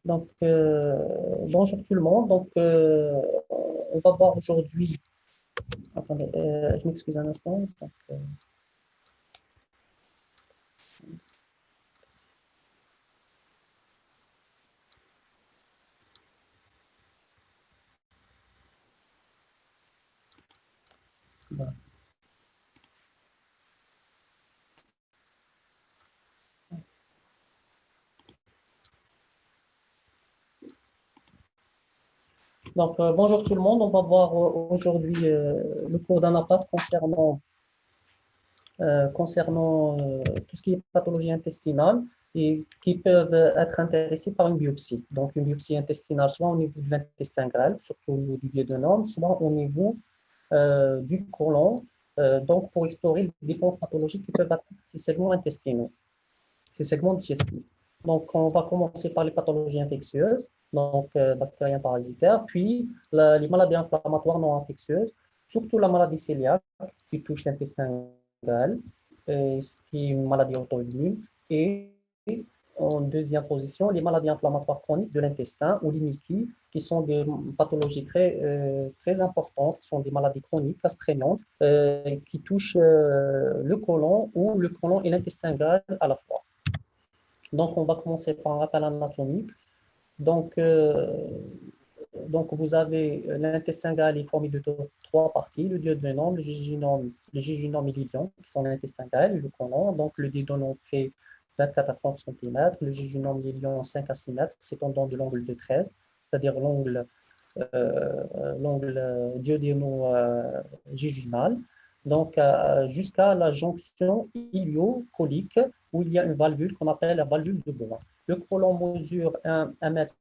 Donc, bonjour tout le monde. Donc, on va voir aujourd'hui. Attendez, je m'excuse un instant. Donc, voilà. Donc, bonjour tout le monde. On va voir aujourd'hui le cours d'anapath concernant tout ce qui est pathologie intestinale et qui peuvent être intéressés par une biopsie. Donc, une biopsie intestinale, soit au niveau de l'intestin grêle, surtout au niveau du duodénum, soit au niveau du côlon, donc pour explorer les différentes pathologies qui peuvent atteindre ces segments intestinaux, ces segments digestifs. Donc, on va commencer par les pathologies infectieuses, donc bactériens parasitaires, puis les maladies inflammatoires non infectieuses, surtout la maladie cœliaque qui touche l'intestin grêle, qui est une maladie auto-immune, et en deuxième position, les maladies inflammatoires chroniques de l'intestin ou les MICI, qui sont des pathologies très importantes, qui sont des maladies chroniques astreignantes, qui touchent le côlon ou le côlon et l'intestin grêle à la fois. Donc, on va commencer par un rappel anatomique. Donc, vous avez l'intestin grêle est formé de trois parties, le duodénum, le jejunum et l'iléon, qui sont l'intestin grêle et le côlon. Donc, le duodénum fait 24 à 30 cm, le jejunum et l'iléon 5 à 6 mètres, s'étendant de l'angle de 13, c'est-à-dire l'angle duodéno-jejunal, donc jusqu'à la jonction ilio-colique où il y a une valvule qu'on appelle la valvule de Bouin. Le côlon mesure 1,5 mètre,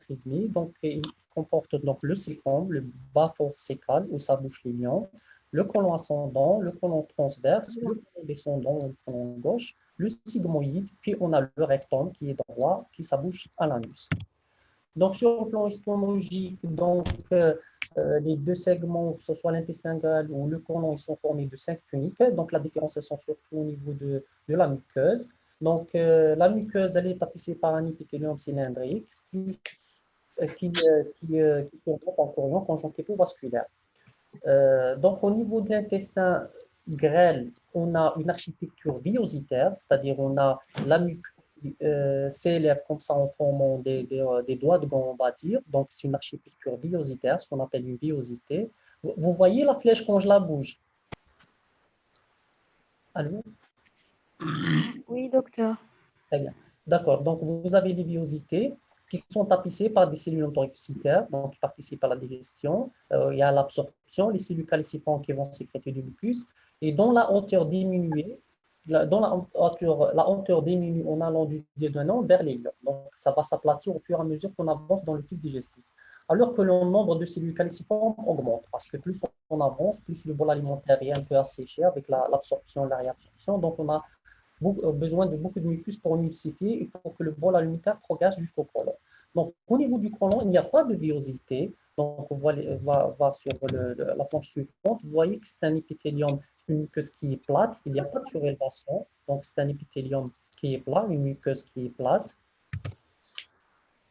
donc il comporte donc le sécom, le bas fort sécal où ça bouche l'ilion, le côlon ascendant, le côlon transverse, le côlon descendant, le côlon gauche, le sigmoïde, puis on a le rectum qui est droit, qui s'abouche à l'anus. Donc, sur le plan histologique, donc, les deux segments, que ce soit l'intestin grêle ou le côlon, ils sont formés de 5 tuniques. Donc, la différenciation surtout au niveau de la muqueuse. Donc, la muqueuse, elle est tapissée par un épithélium cylindrique qui se regroupe en chorion conjonctivo-vasculaire. Donc, au niveau de l'intestin grêle, on a une architecture villositaire, c'est-à-dire on a la muqueuse qui s'élève comme ça en formant des doigts de gants, on va dire. Donc, c'est une architecture villositaire, ce qu'on appelle une villosité. Vous voyez la flèche quand je la bouge? Allô? Oui, docteur. Très bien. D'accord. Donc, vous avez les villosités qui sont tapissées par des cellules entérocytaires, donc qui participent à la digestion. Il y a l'absorption, les cellules calcifantes qui vont sécréter du mucus. Et dans la hauteur diminuée, la hauteur diminue en allant du duodénum vers les ileums. Donc, ça va s'aplatir au fur et à mesure qu'on avance dans le tube digestif. Alors que le nombre de cellules calcifantes augmente, parce que plus on avance, plus le bol alimentaire est un peu asséché avec l'absorption, la réabsorption. Donc, on a besoin de beaucoup de mucus pour emulsifier et pour que le bol alimentaire progresse jusqu'au côlon. Donc, au niveau du côlon, il n'y a pas de villosité. Donc, on va voir sur la planche suivante. Vous voyez que c'est un épithélium, une muqueuse qui est plate. Il n'y a pas de surélévation. Donc, c'est un épithélium qui est plat, une muqueuse qui est plate.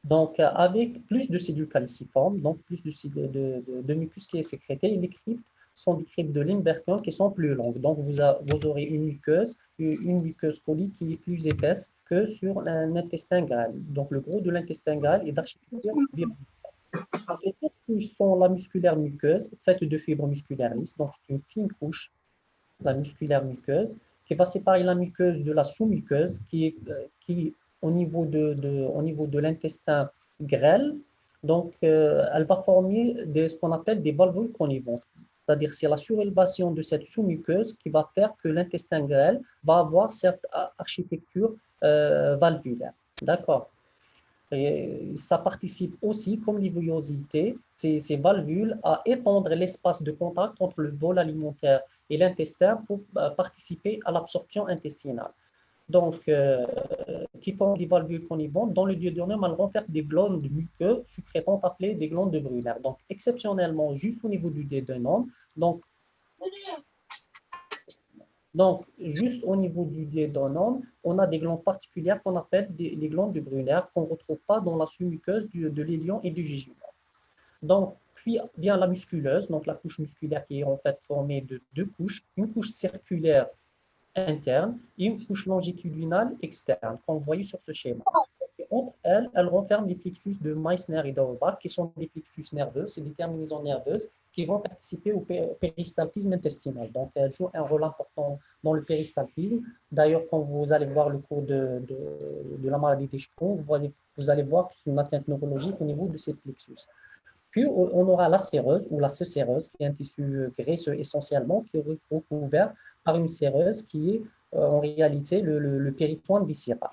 Donc, avec plus de cellules calciformes, donc plus de mucus qui est sécrété, et les cryptes sont des cryptes de Limbertium qui sont plus longues. Donc, vous aurez une muqueuse colique qui est plus épaisse que sur l'intestin grêle. Donc, le gros de l'intestin grêle est d'architecture villositaire. Les autres couches sont la musculaire muqueuse, faite de fibres musculaires lisses. Donc, c'est une fine couche, la musculaire muqueuse, qui va séparer la muqueuse de la sous-muqueuse, qui au niveau de l'intestin grêle. Donc, elle va former ce qu'on appelle des valvules connivantes. C'est-à-dire c'est la surélévation de cette sous-muqueuse qui va faire que l'intestin grêle va avoir cette architecture valvulaire. D'accord. Et ça participe aussi, comme l'ivillosité, ces valvules, à étendre l'espace de contact entre le bol alimentaire et l'intestin pour participer à l'absorption intestinale. Donc, qui forment des valvules connivantes. Dans le duodénum, elles renferment des glandes muqueuses sécrétantes appelées des glandes de Brunner. Donc, exceptionnellement, juste au niveau du duodénum. Donc, Donc, juste au niveau du duodénum, on a des glandes particulières qu'on appelle les glandes de Brunner, qu'on ne retrouve pas dans la sous-muqueuse de l'élion et du jejunum. Donc, puis vient la musculeuse, donc la couche musculaire qui est en fait formée de deux couches, une couche circulaire interne et une couche longitudinale externe, comme vous voyez sur ce schéma. Et entre elles, elles renferment les plexus de Meissner et d'Auerbach, qui sont des plexus nerveux, c'est des terminaisons nerveuses qui vont participer au péristaltisme intestinal. Donc, elles jouent un rôle important dans le péristaltisme. D'ailleurs, quand vous allez voir le cours de la maladie des Charcot, vous allez voir qu'il y a une atteinte neurologique au niveau de ces plexus. Puis, on aura la séreuse ou la séreuse, qui est un tissu graisseux essentiellement, qui est recouvert par une séreuse qui est en réalité le péritoine viscéral.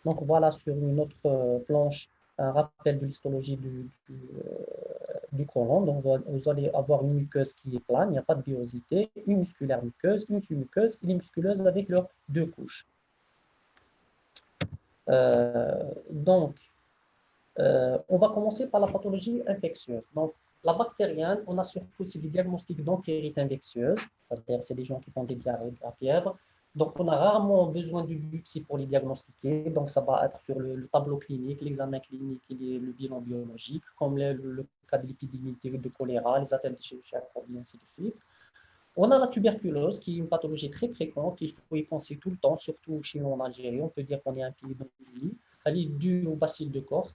Donc, voilà sur une autre planche un rappel de l'histologie du côlon. Donc, vous allez avoir une muqueuse qui est plane, il n'y a pas de villosité, une musculaire muqueuse, une submuqueuse et les musculeuses avec leurs deux couches. Donc, on va commencer par la pathologie infectieuse. Donc, la bactérienne, on a surtout des diagnostics d'entérite infectieuse, c'est-à-dire c'est des gens qui font des diarrhées, de la fièvre. Donc, on a rarement besoin d'une biopsie pour les diagnostiquer. Donc, ça va être sur le tableau clinique, l'examen clinique et le bilan biologique, comme le cas de l'épidémie de choléra, les atteintes de chirurgie et ainsi de suite. On a la tuberculose, qui est une pathologie très fréquente. Il faut y penser tout le temps, surtout chez nous en Algérie. On peut dire qu'on est un pays d'endémie. Elle est due au bacille de Koch.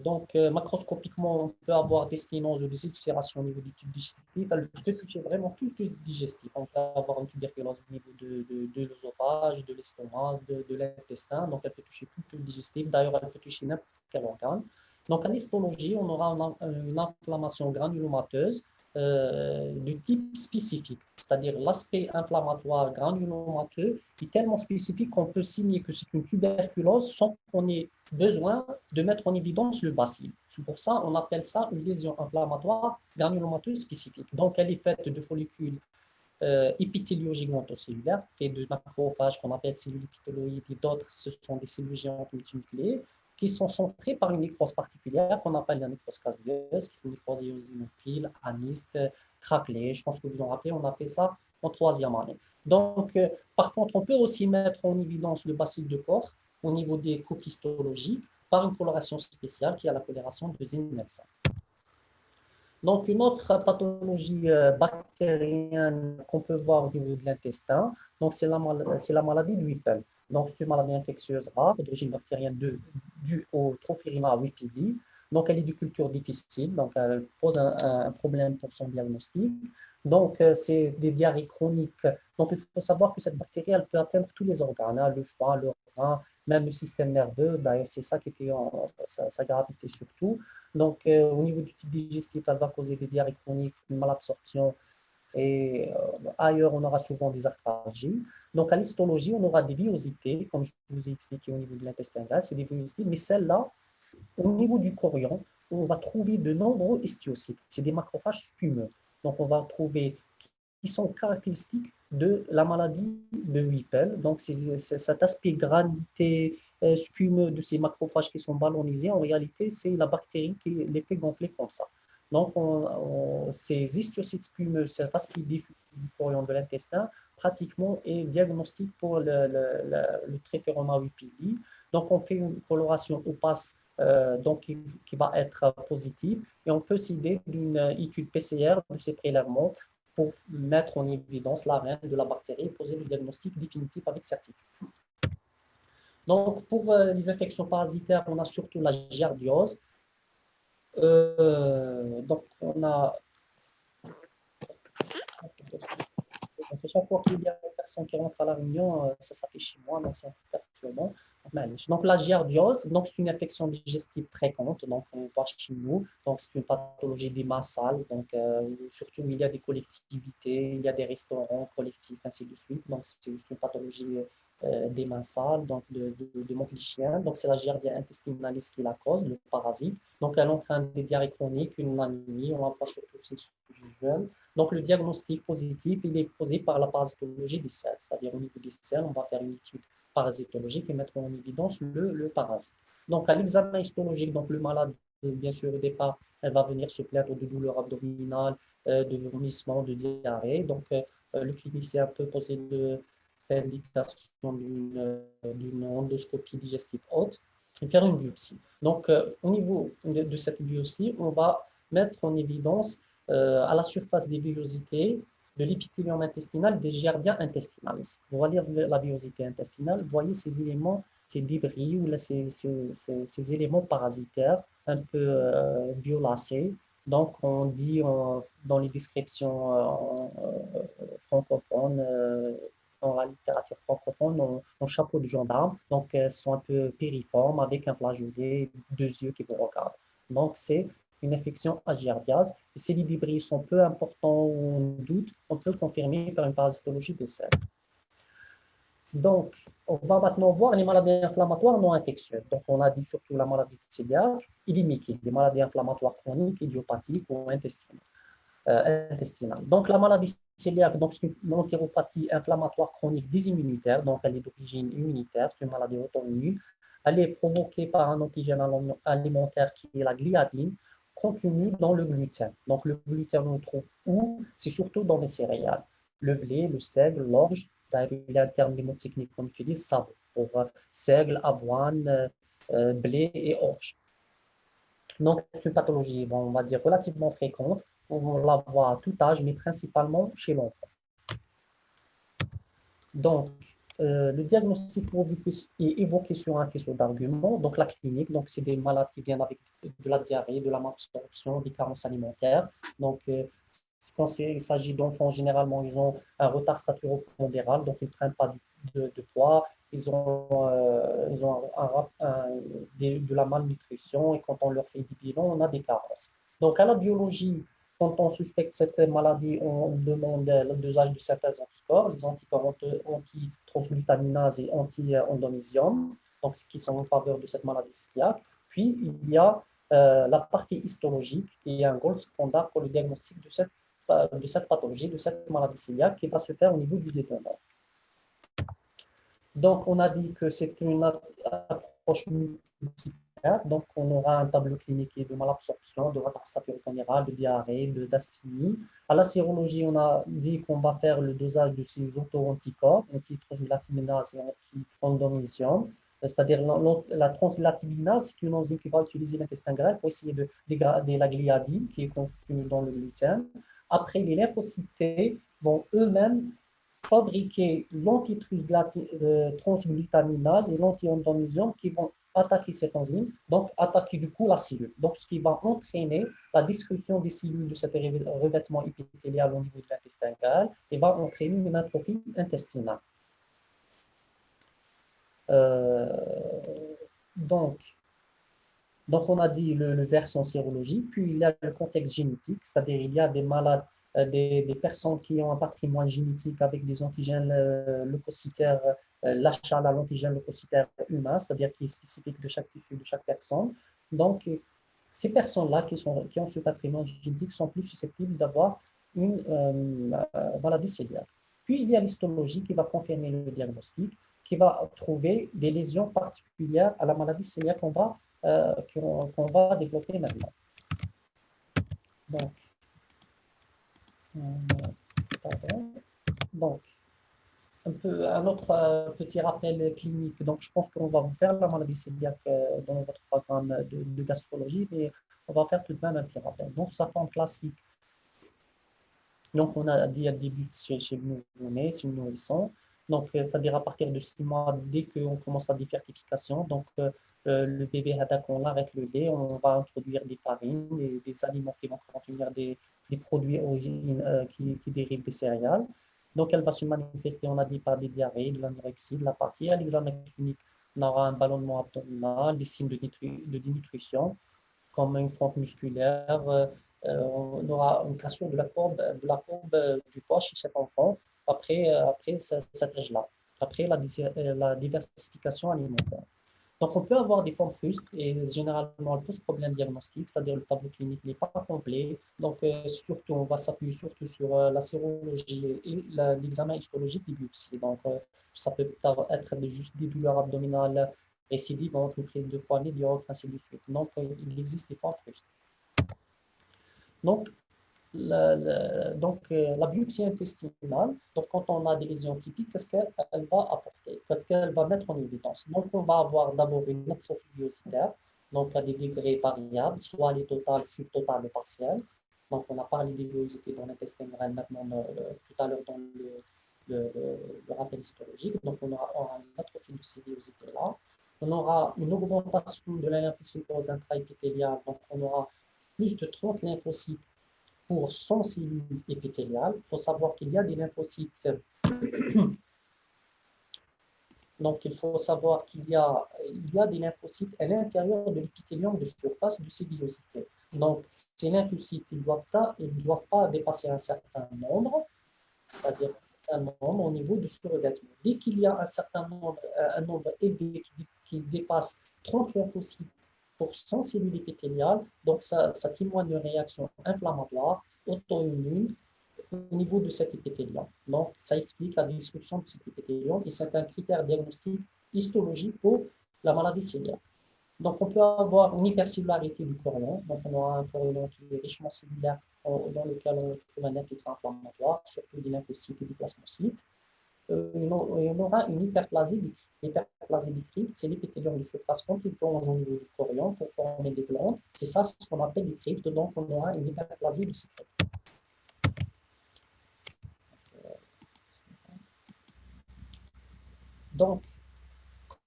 Donc, macroscopiquement, on peut avoir des sténoses ou des ulcérations au niveau du tube digestif. Elle peut toucher vraiment tout le digestif. On peut avoir une tuberculose au niveau de l'œsophage, de l'estomac, de l'intestin. Donc, elle peut toucher tout le digestif. D'ailleurs, elle peut toucher n'importe quel organe. Donc, en histologie, on aura une inflammation granulomateuse de type spécifique, c'est-à-dire l'aspect inflammatoire granulomateux est tellement spécifique qu'on peut signer que c'est une tuberculose sans qu'on ait besoin de mettre en évidence le bacille. C'est pour ça qu'on appelle ça une lésion inflammatoire granulomateuse spécifique. Donc, elle est faite de follicules épithélio-gigantocellulaires, faits de macrophages qu'on appelle cellules épithéloïdes et d'autres, ce sont des cellules géantes multinucléées qui sont centrées par une nécrose particulière qu'on appelle la nécrose casieuse, qui est une nécrose éosinophile, aniste, craquelée. Je pense que vous en rappelez, on a fait ça en troisième année. Donc, par contre, on peut aussi mettre en évidence le bacille de Koch au niveau des coupes histologiques par une coloration spéciale qui est la coloration de Zinmetsa. Donc, une autre pathologie bactérienne qu'on peut voir au niveau de l'intestin, c'est la maladie de Whipple. Donc, c'est une maladie infectieuse rare d'origine bactérienne due au Trophirina whippii. Donc, elle est de culture difficile, donc elle pose un problème pour son diagnostic. Donc, c'est des diarrhées chroniques. Donc, il faut savoir que cette bactérie, elle peut atteindre tous les organes, hein, le foie, le rein, même le système nerveux. D'ailleurs, c'est ça qui fait sa gravité surtout. Donc, au niveau du tube digestif, elle va causer des diarrhées chroniques, une malabsorption et ailleurs, on aura souvent des arthralgies. Donc, à l'histologie, on aura des villosités, comme je vous ai expliqué au niveau de l'intestin grêle, c'est des villosités, mais celles-là, au niveau du chorion, on va trouver de nombreux histiocytes. C'est des macrophages spumeux. Donc, on va trouver qui sont caractéristiques de la maladie de Whipple. Donc, c'est cet aspect granité, spumeux de ces macrophages qui sont ballonisés. En réalité, c'est la bactérie qui les fait gonfler comme ça. Donc, ces histiocytes spumeux, cet aspect diffus du chorion de l'intestin, pratiquement est diagnostique pour le Trephoroma whippii. Donc, on fait une coloration opaque donc qui va être positive et on peut citer d'une étude PCR de ces prélèvements pour mettre en évidence l'arène de la bactérie et poser le diagnostic définitif avec certitude. Donc, pour les infections parasitaires, on a surtout la giardiose. Donc, on a chaque fois qu'il y a une personne qui rentre à la réunion, ça s'affiche chez moi, donc c'est perturbant. Donc, la giardiose, c'est une infection digestive fréquente, donc on voit chez nous. Donc, c'est une pathologie des massales, donc surtout il y a des collectivités, il y a des restaurants collectifs, ainsi de suite. Donc, c'est une pathologie des massales, donc de manque d'hygiène. Donc, c'est la giardia intestinalis qui la cause, le parasite. Donc, elle entraîne des diarrhées chroniques, une anémie, on la voit surtout chez les jeunes. Donc, le diagnostic positif, il est posé par la parasitologie des selles, c'est-à-dire au niveau des selles, on va faire une étude parasitologique et mettre en évidence le parasite. Donc, à l'examen histologique, donc le malade, bien sûr, au départ, elle va venir se plaindre de douleurs abdominales, de vomissements, de diarrhée. Donc, le clinicien peut poser l'indication d'une endoscopie digestive haute et faire une biopsie. Donc, au niveau de cette biopsie, on va mettre en évidence à la surface des villosités de l'épithélium intestinal des giardia intestinalis. Vous voyez la villosité intestinale, vous voyez ces éléments, ces débris ou ces éléments parasitaires un peu violacés. Donc, on dit dans les descriptions francophones, dans la littérature francophone, en chapeau de gendarme. Donc, elles sont un peu périformes avec un flageolet, deux yeux qui vous regardent. Donc, c'est une infection à giardiase. Et si les débris sont peu importants ou on doute, on peut le confirmer par une parasitologie des selles. Donc, on va maintenant voir les maladies inflammatoires non infectieuses. Donc, on a dit surtout la maladie cœliaque et les maladies inflammatoires chroniques, idiopathiques ou intestinales. Donc, la maladie cœliaque, c'est une entéropathie inflammatoire chronique des immunitaires, donc elle est d'origine immunitaire, c'est une maladie auto-immune. Elle est provoquée par un antigène alimentaire qui est la gliadine, contenu dans le gluten. Donc, le gluten, on le trouve où? C'est surtout dans les céréales. Le blé, le seigle, l'orge. D'ailleurs, il y a un terme mnémotechnique qu'on utilise, SAV, pour seigle, avoine, blé et orge. Donc, c'est une pathologie, on va dire, relativement fréquente. On la voit à tout âge, mais principalement chez l'enfant. Donc, le diagnostic est évoqué sur un faisceau d'arguments. Donc, la clinique, donc c'est des malades qui viennent avec de la diarrhée, de la malabsorption, des carences alimentaires. Donc, quand il s'agit d'enfants, généralement, ils ont un retard staturo-pondéral, donc ils ne prennent pas de poids. Ils ont de la malnutrition et quand on leur fait des bilans, on a des carences. Donc, à la biologie, quand on suspecte cette maladie, on demande le dosage de certains anticorps, les anticorps anti-transglutaminase et anti-endomysium, donc qui sont en faveur de cette maladie cœliaque. Puis, il y a la partie histologique qui est un gold standard pour le diagnostic de cette pathologie, de cette maladie cœliaque qui va se faire au niveau du développement. Donc, on a dit que c'est une approche multidisciplinaire. Donc, on aura un tableau clinique de malabsorption, de retard staturo-pondéral, de diarrhée, d'asthénie. À la sérologie, on a dit qu'on va faire le dosage de ces auto-anticorps, anti-transglutaminase et anti-endomysium. C'est-à-dire la transglutaminase, c'est une enzyme qui va utiliser l'intestin grêle pour essayer de dégrader la gliadine qui est contenue dans le gluten. Après, les lymphocytes T vont eux-mêmes fabriquer l'antitransglutaminase et l'anti-endomysium qui vont attaquer cette enzyme, donc attaquer du coup la cellule. Donc, ce qui va entraîner la destruction des cellules de cet revêtement épithélial au niveau de l'intestin grêle et va entraîner une atrophie intestinale. Donc, on a dit le versant sérologique, puis il y a le contexte génétique, c'est-à-dire il y a des malades, des personnes qui ont un patrimoine génétique avec des antigènes leucocytaires, l'achat à l'antigène leucocytaire humain, c'est-à-dire qui est spécifique de chaque tissu, de chaque personne. Donc, ces personnes-là qui ont ce patrimoine génétique sont plus susceptibles d'avoir une maladie cœliaque. Puis, il y a l'histologie qui va confirmer le diagnostic, qui va trouver des lésions particulières à la maladie cœliaque qu'on va développer maintenant. Donc, un autre petit rappel clinique. Donc, je pense qu'on va vous faire la maladie cœliaque dans votre programme de gastrologie, mais on va faire tout de même un petit rappel. Donc, sa forme classique. Donc, on a dit à début chez le nouveau-né, c'est une nourrisson. Donc, c'est-à-dire à partir de 6 mois, dès qu'on commence la défertification, donc le bébé, on arrête le lait, on va introduire des farines, des aliments qui vont contenir des produits qui dérivent des céréales. Donc, elle va se manifester, on a dit, par des diarrhées, de l'anorexie, de l'apathie. À l'examen clinique, on aura un ballonnement abdominal, des signes de dénutrition, comme une fente musculaire. On aura une cassure de la courbe du poids chez cet enfant après cet âge-là, après la diversification alimentaire. Donc, on peut avoir des formes frustres et généralement, elles posent problème diagnostique, c'est-à-dire le tableau clinique n'est pas complet. Donc, surtout, on va s'appuyer surtout sur la sérologie et l'examen histologique des biopsies. Donc, ça peut être juste des douleurs abdominales récidivantes, une prise de poids médiocre, ainsi de suite. Donc, il existe des formes frustres. Donc, la biopsie intestinale, donc quand on a des lésions typiques, qu'est-ce qu'elle va apporter? Qu'est-ce qu'elle va mettre en évidence? Donc, on va avoir d'abord une atrophie biocitaire, donc à des degrés variables, soit les totales, subtotales et partielles. Donc, on a parlé des villosités dans l'intestin grêle maintenant tout à l'heure dans le rappel histologique. Donc, on aura une atrophie de ces villosités-là. On aura une augmentation de la lymphocytose intraépithéliale, donc on aura plus de 30 lymphocytes pour 100 cellules épithéliales. Il faut savoir qu'il y a des lymphocytes. Donc, il faut savoir qu'il y a des lymphocytes à l'intérieur de l'épithélium de surface de ces villosités. Donc, ces lymphocytes, ils ne doivent pas dépasser un certain nombre, c'est-à-dire un certain nombre au niveau du surrogatement. Dès qu'il y a un nombre élevé qui dépasse 30 lymphocytes pour 100 cellules épithéliales, donc ça témoigne d'une réaction inflammatoire, auto-immune, au niveau de cet épithélium. Donc, ça explique la destruction de cet épithélium et c'est un critère diagnostique histologique pour la maladie cœliaque. Donc, on peut avoir une hypercellularité du chorion. Donc, on aura un chorion qui est richement cellulaire dans lequel on trouve un infiltrant inflammatoire, surtout des lymphocytes et des plasmocytes. On aura une hyperplasie du crypte. L'hyperplasie du crypte, c'est l'épithélium de surface quand il plonge au niveau du chorion pour former des glandes. C'est ça ce qu'on appelle des cryptes. Donc, on aura une hyperplasie du crypte. Donc,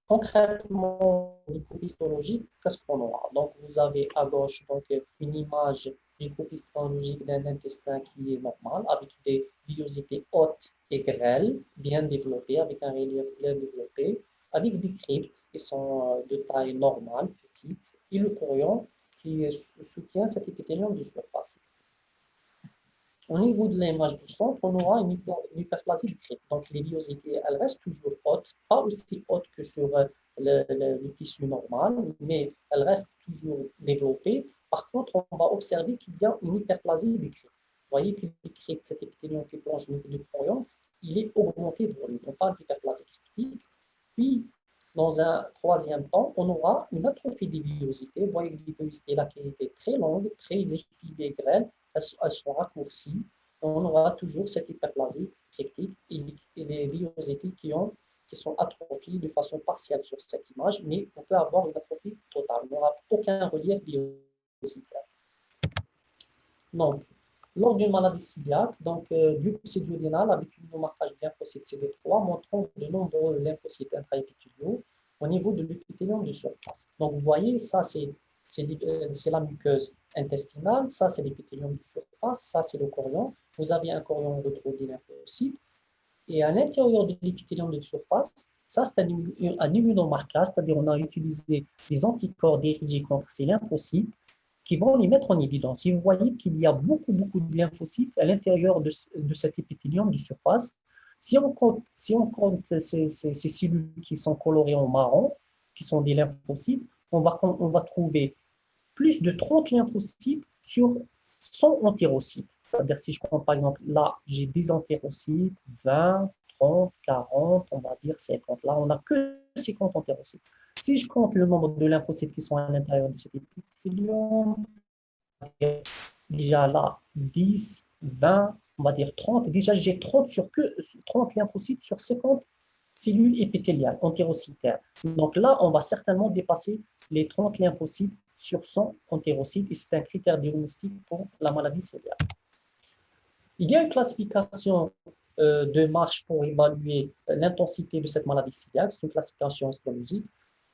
concrètement, au niveau histologique, qu'est-ce qu'on aura? Donc, vous avez à gauche donc, une image du groupe histologique d'un intestin qui est normal, avec des villosités hautes et grêles, bien développées, avec un relief bien développé, avec des cryptes qui sont de taille normale, petite, et le chorion qui soutient cet épithélium de surface. Au niveau de l'image du centre, on aura une hyperplasie du crypte. Donc, les villosités, elles restent toujours hautes, pas aussi hautes que sur le tissu normal, mais elles restent toujours développées. Par contre, on va observer qu'il y a une hyperplasie des cryptes. Vous voyez que les cryptes, cet épithélium qui plonge au niveau du chorion, il est augmenté de volume. On parle d'hyperplasie cryptique. Puis, dans un troisième temps, on aura une atrophie des villosités. Vous voyez que les villosités là qui étaient très longues, très effilées, grêles, elles sont raccourcies. On aura toujours cette hyperplasie cryptique et les villosités qui sont atrophiées de façon partielle sur cette image, mais on peut avoir une atrophie totale. On n'aura aucun relief villositaire. Donc, lors d'une maladie cœliaque, biopsie duodénale avec un marquage de lymphocytes CD3 montrant de nombreux lymphocytes intraépithéliaux au niveau de l'épithélium de surface. Donc, vous voyez, ça, c'est la muqueuse intestinale, ça, c'est l'épithélium de surface, ça, c'est le chorion. Vous avez un chorion retrouvé des lymphocytes. Et à l'intérieur de l'épithélium de surface, ça, c'est un immunomarquage, c'est-à-dire on a utilisé des anticorps dirigés contre ces lymphocytes qui vont les mettre en évidence. Et vous voyez qu'il y a beaucoup, beaucoup de lymphocytes à l'intérieur de cet épithélium de surface. Si on compte ces cellules qui sont colorées en marron, qui sont des lymphocytes, on va trouver plus de 30 lymphocytes sur 100 entérocytes. C'est-à-dire, si je compte par exemple, là, j'ai des entérocytes, 20, 30, 40, on va dire 50. Là, on n'a que 50 entérocytes. Si je compte le nombre de lymphocytes qui sont à l'intérieur de cet épithélium, déjà là, 10, 20, on va dire 30. Déjà, j'ai 30 lymphocytes sur 50 cellules épithéliales, entérocytaires. Donc là, on va certainement dépasser les 30 lymphocytes sur 100 entérocytes et c'est un critère diagnostique pour la maladie cœliaque. Il y a une classification de marche pour évaluer l'intensité de cette maladie cœliaque. C'est une classification histologique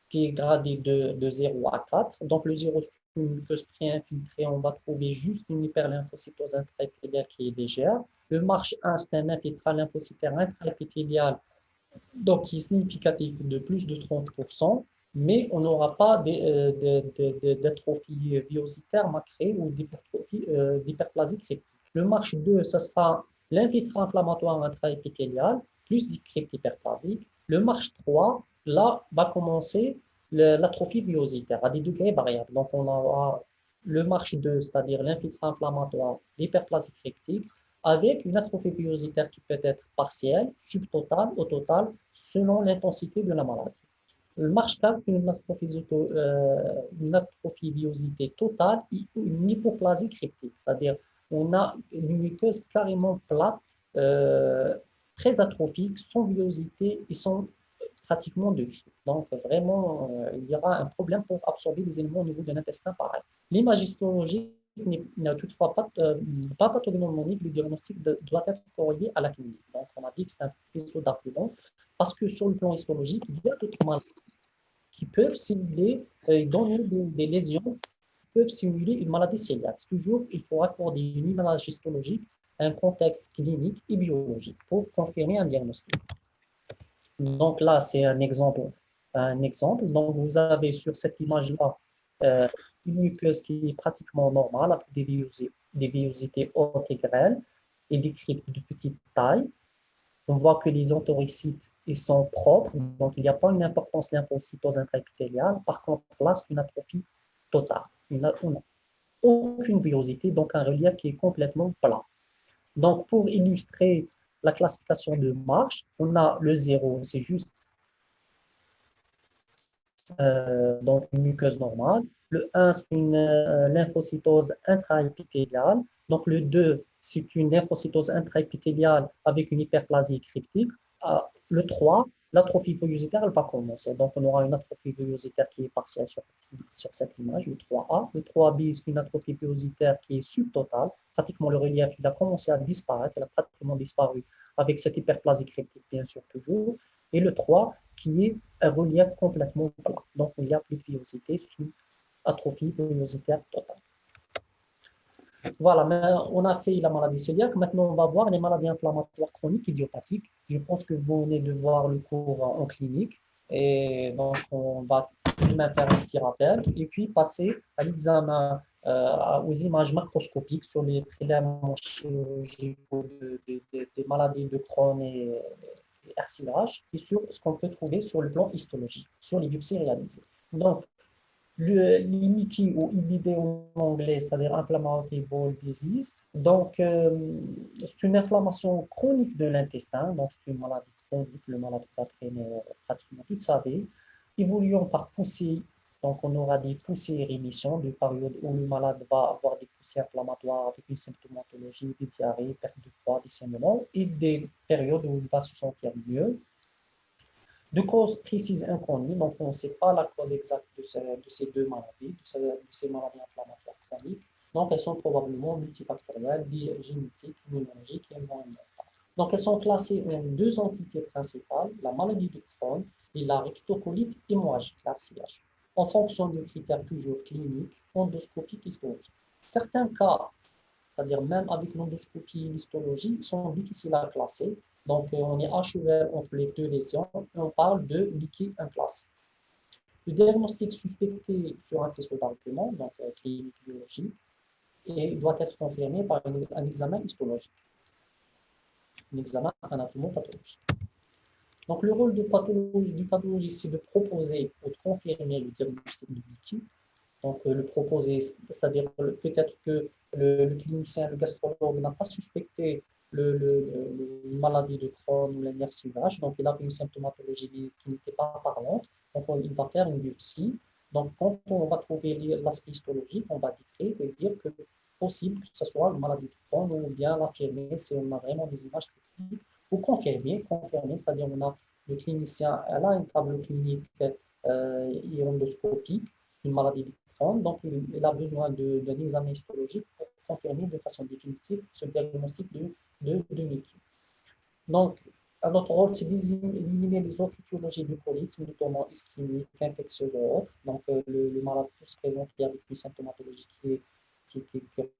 qui est gradée de 0 à 4. Donc, le 0, c'est une muqueuse pré-infiltrée. On va trouver juste une hyperlymphocytose intraépithéliale qui est légère. Le marche 1, c'est un infiltrat lymphocytaire intraépithélial donc qui est significatif de plus de 30%, mais on n'aura pas d'atrophie villositaire macrée ou d'hyperplasie cryptique. Le marche 2, ce sera l'infiltrat inflammatoire intraépithélial plus du crypte hyperplasique. Le marche 3, là, va commencer l'atrophie villositaire à des degrés variables. Donc, on aura le marche 2, c'est-à-dire l'infiltrat inflammatoire, l'hyperplasie cryptique, avec une atrophie villositaire qui peut être partielle, subtotale, ou totale, selon l'intensité de la maladie. Le marche 4, une atrophie villosité totale et une hypoplasie cryptique, c'est-à-dire on a une muqueuse carrément plate, très atrophique, sans villosité et sans pratiquement de grippe. Donc, vraiment, il y aura un problème pour absorber des éléments au niveau de l'intestin pareil. L'image histologique n'est toutefois pas pathognomonique. Le diagnostic doit être corrélé à la clinique. Donc, on a dit que c'est un faisceau d'arguments parce que sur le plan histologique, il y a d'autres maladies qui peuvent simuler, donner des lésions qui peuvent simuler une maladie cœliaque. Toujours, il faut accorder une image histologique à un contexte clinique et biologique pour confirmer un diagnostic. Donc là, c'est un exemple. Un exemple. Donc, vous avez sur cette image-là une muqueuse qui est pratiquement normale, avec des villosités hautes et grêles et des cryptes de petite taille. On voit que les entérocytes ils sont propres, donc il n'y a pas une importance lymphocytose intraépithéliale. Par contre, là, c'est une atrophie totale. On n'a aucune villosité, donc un relief qui est complètement plat. Donc, pour illustrer la classification de Marsh, on a le 0, c'est juste donc une muqueuse normale. Le 1, c'est une lymphocytose intraépithéliale. Donc, le 2, c'est une lymphocytose intraépithéliale avec une hyperplasie cryptique. Le 3, l'atrophie villositaire, elle va commencer. Donc, on aura une atrophie villositaire qui est partielle sur cette image, le 3A. Le 3B, c'est une atrophie villositaire qui est subtotale. Pratiquement, le relief, il a commencé à disparaître, il a pratiquement disparu avec cette hyperplasie cryptique, bien sûr, toujours. Et le 3, qui est un relief complètement plat. Donc, il n'y a plus de villosité, c'est une atrophie villositaire totale. Voilà, on a fait la maladie cœliaque. Maintenant, on va voir les maladies inflammatoires chroniques idiopathiques. Je pense que vous venez de voir le cours en clinique. Et donc, on va tout de même faire un petit rappel et puis passer à l'examen, aux images macroscopiques sur les prélèvements chirurgicaux des maladies de Crohn et RCH et sur ce qu'on peut trouver sur le plan histologique, sur les biopsies réalisées. Donc, l'IMICI ou IBD en anglais, c'est-à-dire Inflammatory Bowel Disease. Donc, c'est une inflammation chronique de l'intestin, donc c'est une maladie chronique, le malade va traîner pratiquement toute sa vie, évoluant par poussée. Donc, on aura des poussées et rémissions, des périodes où le malade va avoir des poussées inflammatoires avec une symptomatologie, des diarrhées, perte de poids, des saignements, et des périodes où il va se sentir mieux. De causes précises inconnues, donc on ne sait pas la cause exacte de ces deux maladies, de ces maladies inflammatoires chroniques. Donc elles sont probablement multifactorielles, génétiques, immunologiques et environnementales. Donc elles sont classées en deux entités principales, la maladie de Crohn et la rectocolite hémorragique, l'RCH, en fonction de critères toujours cliniques, endoscopiques, histologiques. Certains cas, c'est-à-dire même avec l'endoscopie et l'histologie, sont difficiles à classer. Donc, on est à cheval entre les deux lésions. On parle de liquide inclassé. Le diagnostic suspecté sur un faisceau d'argument, donc clinique biologique, et doit être confirmé par un examen histologique, un examen anatomo-pathologique. Donc, le rôle du pathologiste, c'est de proposer ou de confirmer le diagnostic du liquide. Donc, le proposer, c'est-à-dire peut-être que le clinicien, le gastrologue n'a pas suspecté une maladie de Crohn ou la nerf SUVH, donc il a une symptomatologie qui n'était pas parlante, donc il va faire une biopsie. Donc, quand on va trouver l'aspect histologique, on va décrire et dire que c'est possible que ce soit une maladie de Crohn ou bien l'affirmer si on a vraiment des images cliniques, ou confirmer, c'est-à-dire on a le clinicien, elle a un tableau clinique et endoscopique, une maladie de Crohn, donc il a besoin d'un examen histologique pour confirmer de façon définitive ce diagnostic de Mickey. Donc, notre rôle, c'est d'éliminer les autres étiologies du colite, notamment ischémique, infectieuses et autres. Donc, le malade peut se présenter avec une symptomatologie qui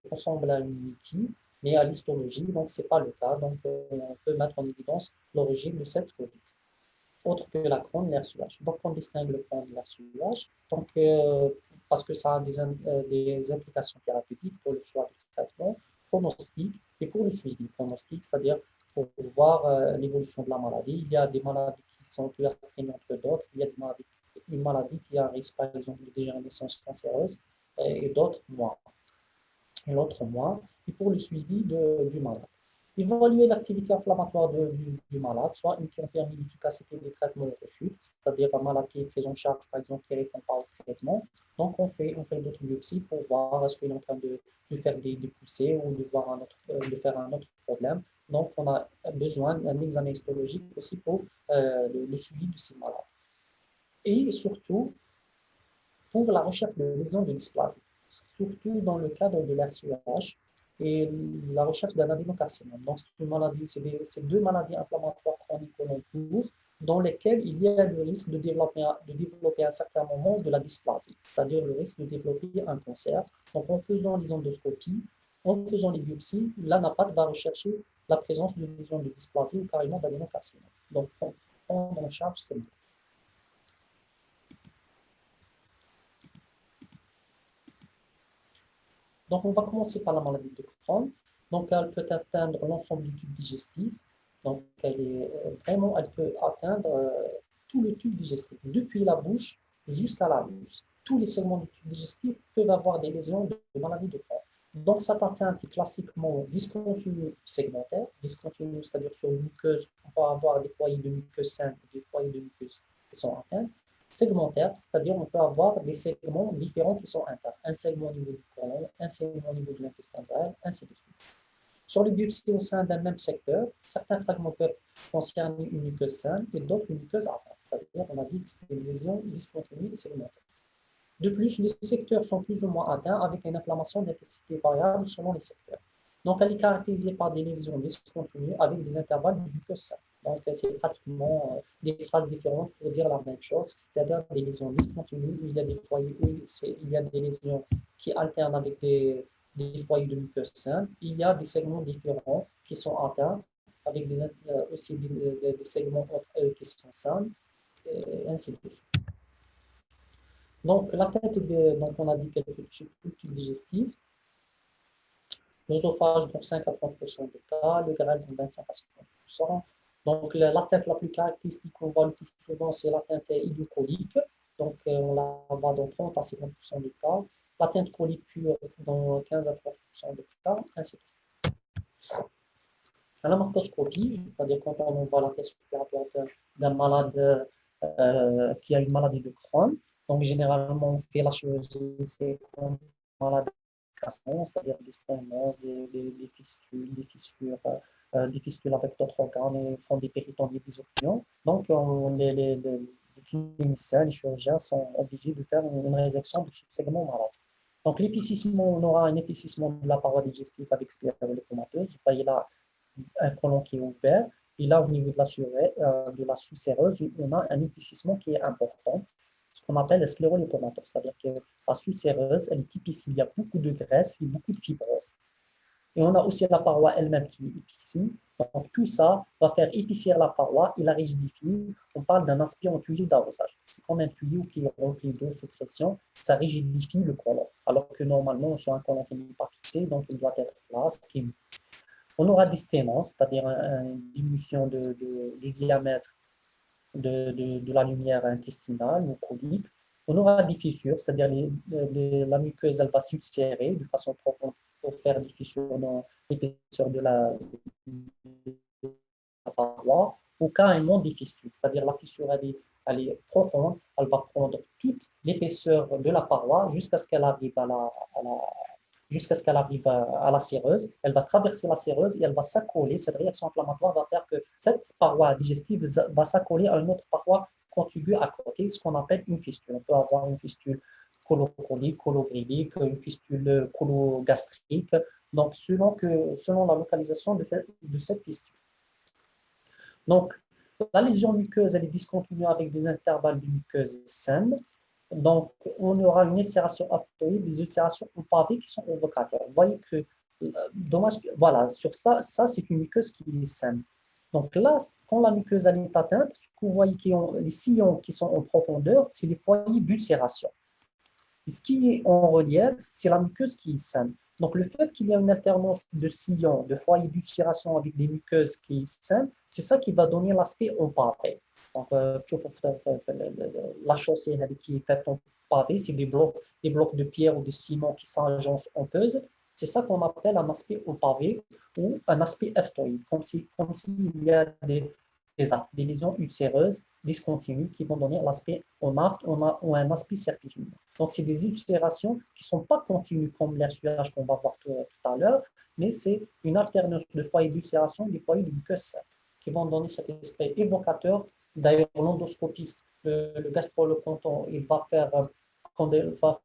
ressemble à une Mickey, mais à l'histologie, donc ce n'est pas le cas. Donc, on peut mettre en évidence l'origine de cette colite autre que la Crohn, l'RCH. Donc, on distingue le Crohn de l'RCH, donc, parce que ça a des implications thérapeutiques pour le choix du traitement, pronostic et pour le suivi. Pronostic, c'est-à-dire pour voir l'évolution de la maladie. Il y a des maladies qui sont plus astreignantes que d'autres. Il y a une maladie qui a un risque, par exemple, de dégénérescence cancéreuse et d'autres moins. Et l'autre moins. Et pour le suivi du malade. Évaluer l'activité inflammatoire du malade, soit une qui confirme l'efficacité des traitements de chute, c'est-à-dire un malade qui est pris en charge, par exemple, qui ne répond pas au traitement. Donc, on fait d'autres biopsies pour voir est-ce qu'il est en train de faire des poussées ou de faire un autre problème. Donc, on a besoin d'un examen histologique aussi pour le suivi de ces malades. Et surtout, pour la recherche de lésions de dysplasie, surtout dans le cadre de l'RCH et la recherche d'un adénocarcinome. Donc, c'est deux maladies inflammatoires chroniques au long cours dans lesquelles il y a le risque de développer à un certain moment de la dysplasie, c'est-à-dire le risque de développer un cancer. Donc, en faisant les endoscopies, en faisant les biopsies, l'ANAPAT va rechercher la présence de lésions de dysplasie ou carrément d'adénocarcinome. Donc, prendre en charge ces. Donc, on va commencer par la maladie de Crohn. Donc, elle peut atteindre l'ensemble du tube digestif. Donc, elle peut atteindre tout le tube digestif, depuis la bouche jusqu'à la l'anus. Tous les segments du tube digestif peuvent avoir des lésions de maladie de Crohn. Donc, cette atteinte est classiquement discontinue segmentaire. Discontinue, c'est-à-dire sur une muqueuse, on peut avoir des foyers de muqueuse saine et des foyers de muqueuse qui sont atteints. Segmentaire, c'est-à-dire on peut avoir des segments différents qui sont internes. Un segment au niveau du côlon, un segment au niveau de l'intestin grêle, ainsi de suite. Sur les biopsies au sein d'un même secteur, certains fragments peuvent concerner une muqueuse saine et d'autres une muqueuse atteinte. C'est-à-dire on a dit que c'est une lésion discontinue et segmentaire. De plus, les secteurs sont plus ou moins atteints avec une inflammation d'intensité variable selon les secteurs. Donc, elle est caractérisée par des lésions discontinues avec des intervalles de muqueuse saine. Donc, c'est pratiquement des phrases différentes pour dire la même chose, c'est-à-dire des lésions discontinues. Il y a des foyers où il y a des lésions qui alternent avec des foyers de muqueuse saine. Il y a des segments différents qui sont atteints avec aussi des segments entre eux qui sont sains, et ainsi de suite. Donc, la tête, donc on a dit qu'elle touche tout le tube digestif. L'œsophage dans 5 à 30% des cas, le grêle dans 25 à 50%. Donc, la tête la plus caractéristique qu'on voit le plus souvent, c'est la teinte idiocolique. Donc, on la voit dans 30 à 50% des cas. La teinte colique pure dans 15 à 30% des cas, ainsi de suite. À la marcoscopie, c'est-à-dire quand on voit la caisse respiratoire d'un malade qui a une maladie de Crohn, donc généralement on fait la chirurgie, c'est comme un malade c'est-à-dire des sténoses, des fistules avec d'autres organes et font des péritondites, des opinions. Donc, les cliniciens, les chirurgiens sont obligés de faire une résection de ce segment malade. Donc, l'épicissement, on aura un épicissement de la paroi digestive avec sclérolécomateuse. Vous voyez là un côlon qui est ouvert. Et là, au niveau de la sous-séreuse, on a un épicissement qui est important, ce qu'on appelle la sclérolécomatose, c'est-à-dire que la sous-séreuse, elle est épicée, il y a beaucoup de graisse et beaucoup de fibrose. Et on a aussi la paroi elle-même qui est épicée. Donc tout ça va faire épicer la paroi et la rigidifier. On parle d'un aspirant tuyau d'arrosage. C'est comme un tuyau qui est rempli d'eau sous pression, ça rigidifie le côlon. Alors que normalement, sur un côlon qui n'est pas fixé, donc il doit être plat, ce qui est. On aura des sténoses, c'est-à-dire une diminution du diamètre de la lumière intestinale ou colique. On aura des fissures, c'est-à-dire la muqueuse elle va s'ulcérer de façon profonde pour faire des fissures dans l'épaisseur de la paroi, ou carrément des fistules, c'est-à-dire la fissure elle est profonde, elle va prendre toute l'épaisseur de la paroi jusqu'à ce qu'elle arrive jusqu'à ce qu'elle arrive à la séreuse. Elle va traverser la séreuse et elle va s'accoler. Cette réaction inflammatoire va faire que cette paroi digestive va s'accoler à une autre paroi contiguë à côté, ce qu'on appelle une fistule. On peut avoir une fistule colocolique, cologridique, une fistule cologastrique, donc selon la localisation de cette fistule. Donc, la lésion muqueuse, elle est discontinue avec des intervalles de muqueuse saine. Donc, on aura une ulcération aptoïde, des ulcérations au pavé qui sont évocateurs. Vous voyez que, dommage, voilà, sur ça c'est une muqueuse qui est saine. Donc là, quand la muqueuse elle est atteinte, ce que vous voyez les sillons qui sont en profondeur, c'est les foyers d'ulcération. Ce qui est en relief, c'est la muqueuse qui est saine. Donc, le fait qu'il y ait une alternance de sillons, de foyers d'ulcération avec des muqueuses qui sont saines, c'est ça qui va donner l'aspect en pavé. Donc, la chaussée qui est faite en pavé, c'est des blocs de pierre ou de ciment qui s'agencent en peuse. C'est ça qu'on appelle un aspect opavé ou un aspect eptoïde, comme s'il y a des lésions ulcéreuses discontinues qui vont donner l'aspect onarte ou un aspect serpiculaire. Donc, c'est des ulcérations qui ne sont pas continues comme l'hersuage qu'on va voir tout à l'heure, mais c'est une alternance de foyers d'ulcération et des foyers de muqueuse qui vont donner cet aspect évocateur. D'ailleurs, l'endoscopiste, le gastrologue, quand il va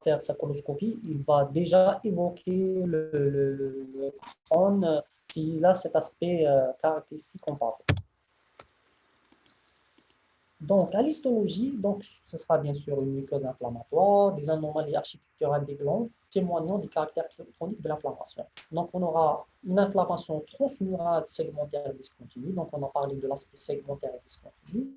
faire sa coloscopie, il va déjà évoquer le crâne s'il a cet aspect caractéristique comparé. Donc, à l'histologie, donc, ce sera bien sûr une muqueuse inflammatoire, des anomalies architecturales des glandes, témoignant du caractère chronique de l'inflammation. Donc, on aura une inflammation transmurale segmentaire discontinue. Donc, on a parlé de l'aspect segmentaire et discontinu.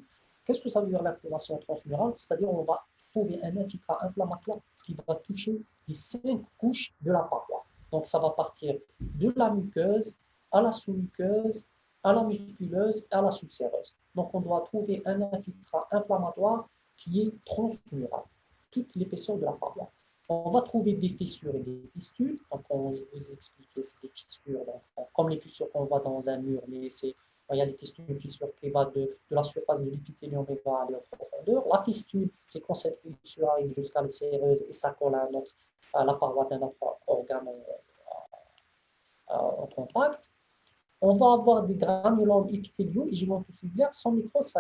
Qu'est-ce que ça veut dire l'inflammation transmurale? C'est-à-dire qu'on va trouver un infiltrat inflammatoire qui va toucher les 5 couches de la paroi. Donc, ça va partir de la muqueuse à la sous-muqueuse, à la musculeuse et à la subséreuse. Donc, on doit trouver un infiltrat inflammatoire qui est transmural, toute l'épaisseur de la paroi. On va trouver des fissures et des fistules. Donc, je vous ai expliqué, c'est des fissures, donc, comme les fissures qu'on voit dans un mur, mais il y a des fissures qui vont de la surface de l'épithélium et va aller en profondeur. La fistule, c'est quand cette fissure arrive jusqu'à la séreuse et ça colle à la paroi d'un autre organe en contact. On va avoir des granulomes épithéliaux et gigantocellulaires sans nécrose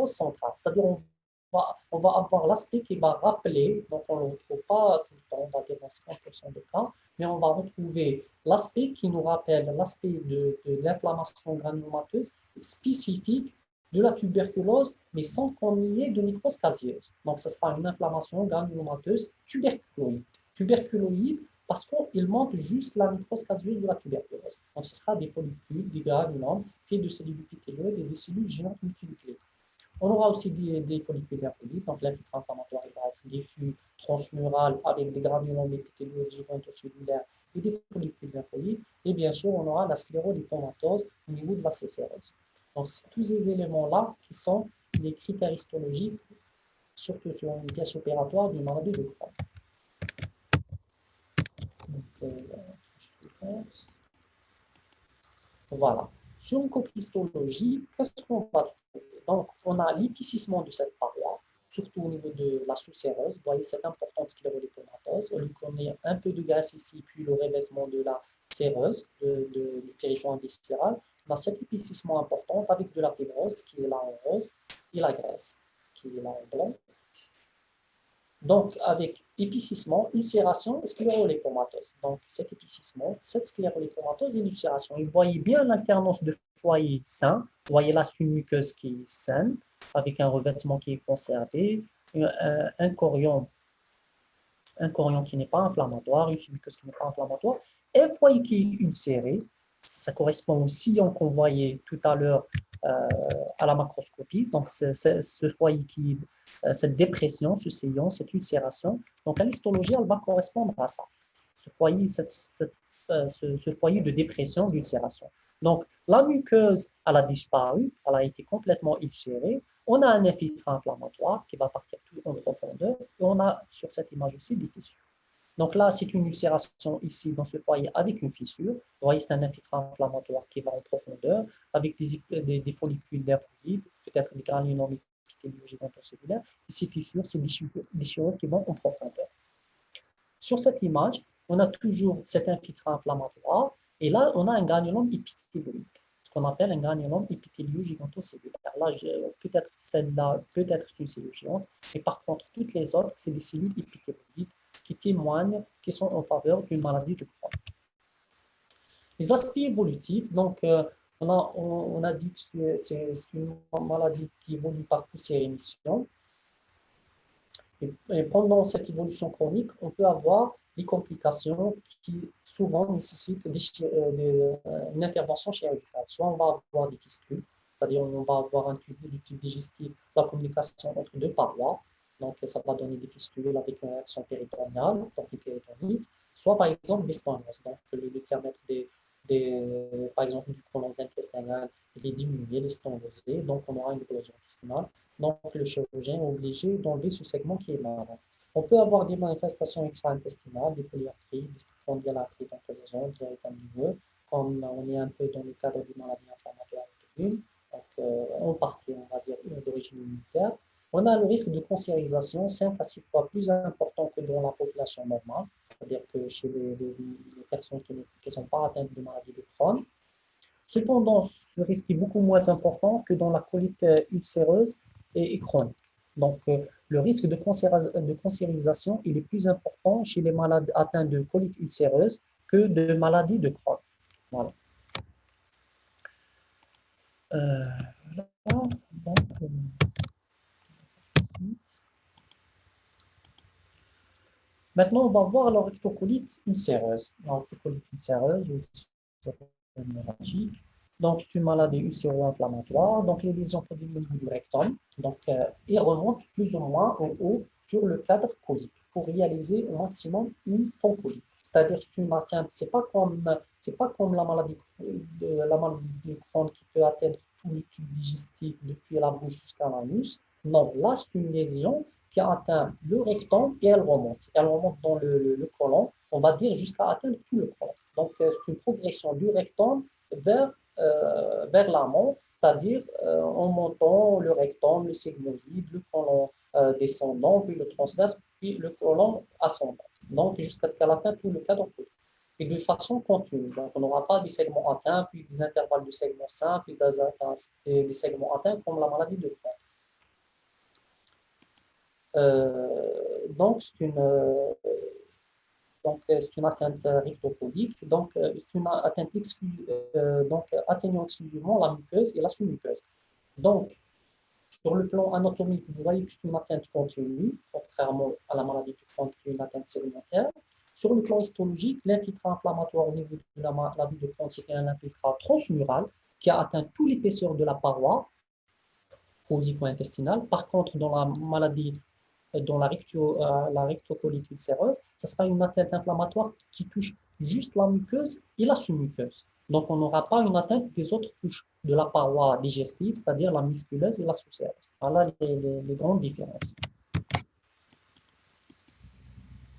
centrale. C'est-à-dire on va avoir l'aspect qui va rappeler, donc on ne le retrouve pas tout le temps, on va dire dans 50% des cas, mais on va retrouver l'aspect qui nous rappelle l'aspect de l'inflammation granulomateuse spécifique de la tuberculose, mais sans qu'on y ait de nécrose casieuse. Donc, ce sera une inflammation granulomateuse tuberculoïde parce qu'il montre juste la nécrose casieuse de la tuberculose. Donc, ce sera des follicules, des granulomes, faits de cellules épithélieuses et des cellules géantes multinucléées. On aura aussi des follicules lymphoïdes, donc l'infiltrant inflammatoire va être diffus, transmural, avec des granulomes épithéliaux gigantocellulaires et des follicules lymphoïdes. Et bien sûr, on aura la sclérolipomatose au niveau de la sécérose. Donc, c'est tous ces éléments-là qui sont les critères histologiques, surtout sur une pièce opératoire d'une maladie de Crohn. Voilà. Sur une copie histologie, qu'est-ce qu'on va trouver? Donc, on a l'épicissement de cette paroi, surtout au niveau de la sous-séreuse. Vous voyez cette importante sclérolipomatose. On a un peu de graisse ici, puis le revêtement de la séreuse, du périjoint viscéral. On a cet épicissement important avec de la fibrose, qui est là en rose, et la graisse, qui est là en blanc. Donc, avec épicissement, ulcération et sclérolépomatose. Donc, cet épicissement, cette sclérolépomatose et l'ulcération. Et vous voyez bien l'alternance de foyers sains. Vous voyez là, c'est une muqueuse qui est saine, avec un revêtement qui est conservé, un chorion qui n'est pas inflammatoire, une muqueuse qui n'est pas inflammatoire, et un foyer qui est ulcéré. Ça correspond au sillon qu'on voyait tout à l'heure à la macroscopie. Donc, ce foyer cette dépression, ce sillon, cette ulcération. Donc, à l'histologie, elle va correspondre à ça. Ce foyer de dépression, d'ulcération. Donc, la muqueuse, elle a disparu, elle a été complètement ulcérée. On a un infiltrant inflammatoire qui va partir tout en profondeur. Et on a sur cette image aussi des fissures. Donc là, c'est une ulcération ici dans ce foyer avec une fissure. Vous voyez, c'est un infiltrant inflammatoire qui va en profondeur avec des follicules lymphoïdes, peut-être des granulomes épithéliaux gigantocellulaires. Et ces fissures, c'est des déchirures qui vont en profondeur. Sur cette image, on a toujours cet infiltrant inflammatoire et là, on a un granulome épithélial, ce qu'on appelle un granulome épithéliaux gigantocellulaire. Là, peut-être celle-là, peut-être c'est une cellule géante, mais par contre, toutes les autres, c'est des cellules épithéliales qui témoignent, qui sont en faveur d'une maladie de Crohn. Les aspects évolutifs, donc on a dit que c'est une maladie qui évolue par poussière-émission. Et pendant cette évolution chronique, on peut avoir des complications qui souvent nécessitent une intervention chirurgicale. Soit on va avoir des fistules, c'est-à-dire on va avoir un tube digestif, la communication entre deux parois, donc ça va donner des fistules avec une réaction péritoniale, donc des péritonites, soit par exemple des stenoses, donc le diamètre par exemple du côlon intestinal, il est diminué, les stenosés, donc on aura une éclosion intestinale. Donc, le chirurgien est obligé d'enlever ce segment qui est marron. On peut avoir des manifestations extra-intestinales, des polyarthries, des spondylarthries, donc les ongles, diabète amoureux, comme on est un peu dans le cadre d'une maladie inflammatoire auto-immune, donc en partie, on va dire, d'origine immunitaire. On a le risque de cancérisation 5 à 6 fois plus important que dans la population normale, c'est-à-dire que chez les personnes qui ne sont pas atteintes de maladie de Crohn. Cependant, ce risque est beaucoup moins important que dans la colite ulcéreuse et chronique. Donc, le risque de cancérisation il est plus important chez les malades atteints de colite ulcéreuse que de maladies de Crohn. Voilà. Voilà. Donc, maintenant, on va voir la rectocolite ulcéreuse. La rectocolite ulcéreuse, hémorragique. Donc, c'est une maladie ulcéro-inflammatoire. Donc, les lésions produisent au niveau du rectum. Donc, et remontent plus ou moins en haut sur le cadre colique pour réaliser au maximum une poncolite. C'est-à-dire, c'est une atteinte, c'est pas comme la maladie de Crohn qui peut atteindre tout le tube digestif depuis la bouche jusqu'à l'anus. Non, là, c'est une lésion qui a atteint le rectum et elle remonte. Elle remonte dans le côlon, on va dire jusqu'à atteindre tout le côlon. Donc, c'est une progression du rectum vers l'amont, c'est-à-dire en montant le rectum, le sigmoïde, le côlon descendant, puis le transverse, puis le côlon ascendant. Donc, jusqu'à ce qu'elle atteigne tout le cadre colique. Et de façon continue. Donc, on n'aura pas des segments atteints, puis des intervalles de segments simples, puis des segments atteints comme la maladie de Crohn. Donc, c'est une atteinte rectocolique, donc c'est une atteinte atteignant exclusivement la muqueuse et la sous-muqueuse. Donc, sur le plan anatomique, vous voyez que c'est une atteinte continue, contrairement à la maladie de Crohn qui est une atteinte sédimentaire. Sur le plan histologique, l'infiltrat inflammatoire au niveau de la maladie de Crohn, c'est un infiltrat transmural qui a atteint toute l'épaisseur de la paroi colico-intestinale. Par contre, dans la maladie dans la rectocolite ulcéreuse, ce sera une atteinte inflammatoire qui touche juste la muqueuse et la sous-muqueuse. Donc, on n'aura pas une atteinte des autres couches de la paroi digestive, c'est-à-dire la musculeuse et la sous-séreuse. Voilà les grandes différences.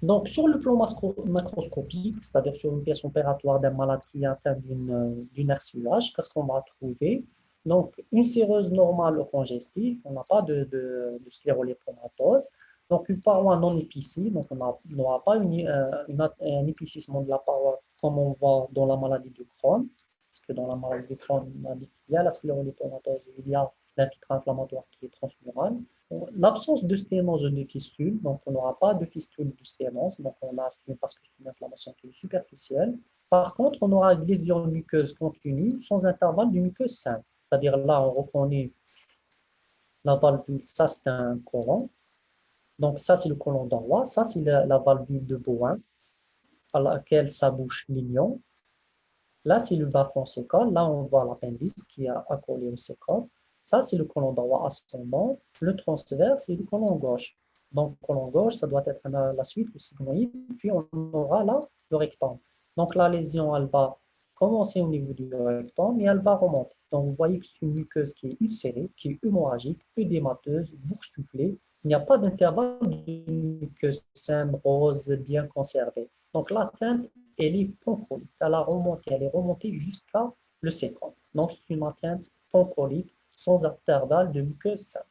Donc, sur le plan macroscopique, c'est-à-dire sur une pièce opératoire d'un malade qui est atteint d'une RCUH, qu'est-ce qu'on va trouver? Donc, une séreuse normale congestive, on n'a pas de sclérolépomatose. Donc, une paroi non épicée, donc on n'aura pas un épicissement de la paroi comme on voit dans la maladie de Crohn, parce que dans la maladie de Crohn, il y a la sclérolépomatose, il y a l'infiltrat inflammatoire qui est transmural. L'absence de sténose ou de fistule, donc on n'aura pas de fistule de sténose, donc on a parce que c'est une inflammation qui est superficielle. Par contre, on aura une lésion muqueuse continue sans intervalle de muqueuse sainte. C'est-à-dire là, on reconnaît la valvule, ça c'est un côlon. Donc ça c'est le côlon droit, ça c'est la valvule de Bowen à laquelle s'abouche l'ilion. Là c'est le bas-fond sécal, là on voit l'appendice qui est accolé au sécal. Ça c'est le côlon droit ascendant, le transverse et le côlon gauche. Donc côlon gauche, ça doit être la suite du sigmoïde, puis on aura là le rectum. Donc la lésion, elle va commencer au niveau du rectum et elle va remonter. Donc vous voyez que c'est une muqueuse qui est ulcérée, qui est hémorragique, œdémateuse, boursouflée. Il n'y a pas d'intervalle de muqueuse saine, rose, bien conservée. Donc l'atteinte, elle est poncolite. Elle est remontée jusqu'à le sécom. Donc c'est une atteinte poncolite sans intervalle de muqueuse saine.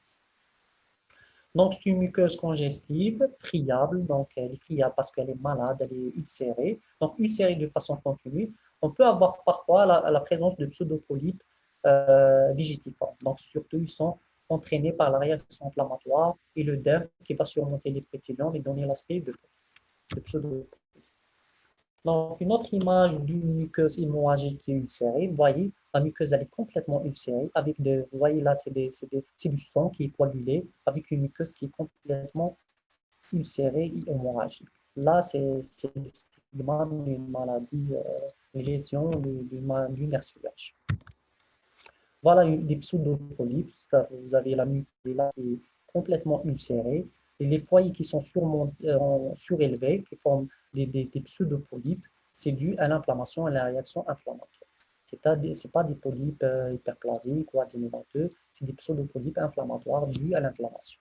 Donc, c'est une muqueuse congestive, friable, donc elle est friable parce qu'elle est malade, elle est ulcérée. Donc, ulcérée de façon continue. On peut avoir parfois la présence de pseudopolypes digitiformes. Donc, surtout, ils sont entraînés par la réaction inflammatoire et le derme qui va surmonter les pétillons et donner l'aspect de pseudopolypes. Donc, une autre image d'une muqueuse hémorragique qui est ulcérée. Vous voyez, la muqueuse, elle est complètement ulcérée. Vous voyez là, c'est du sang qui est coagulé avec une muqueuse qui est complètement ulcérée et hémorragique. Là, c'est le stigma d'une maladie, une lésion d'une RCUH. Voilà des pseudopolypes. Vous avez la muqueuse là qui est complètement ulcérée. Et les foyers qui sont surélevés, qui forment des pseudopolypes, c'est dû à l'inflammation et à la réaction inflammatoire. Ce n'est pas des polypes hyperplasiques ou adénomateux, c'est des pseudopolypes inflammatoires dus à l'inflammation.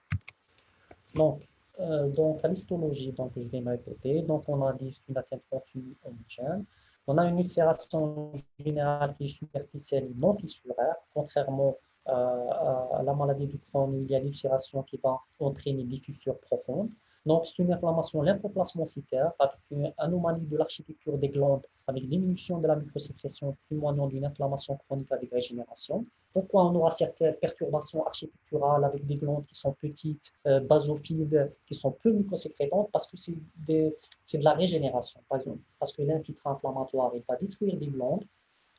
Donc, Donc, à l'histologie, donc, je vais me répéter. Donc, on a dit une atteinte continue homogène. On a une ulcération générale qui est superficielle et non fissuraire, contrairement à la maladie du Crohn où il y a l'ulcération qui va entraîner des fissures profondes. Donc, c'est une inflammation lymphoplasmocytaire avec une anomalie de l'architecture des glandes, avec diminution de la mucosécrétion témoignant d'une inflammation chronique avec régénération. Pourquoi on aura certaines perturbations architecturales avec des glandes qui sont petites, basophiles, qui sont peu mucosécrétantes, parce que c'est de la régénération, par exemple. Parce que l'infiltrant inflammatoire, il va détruire des glandes.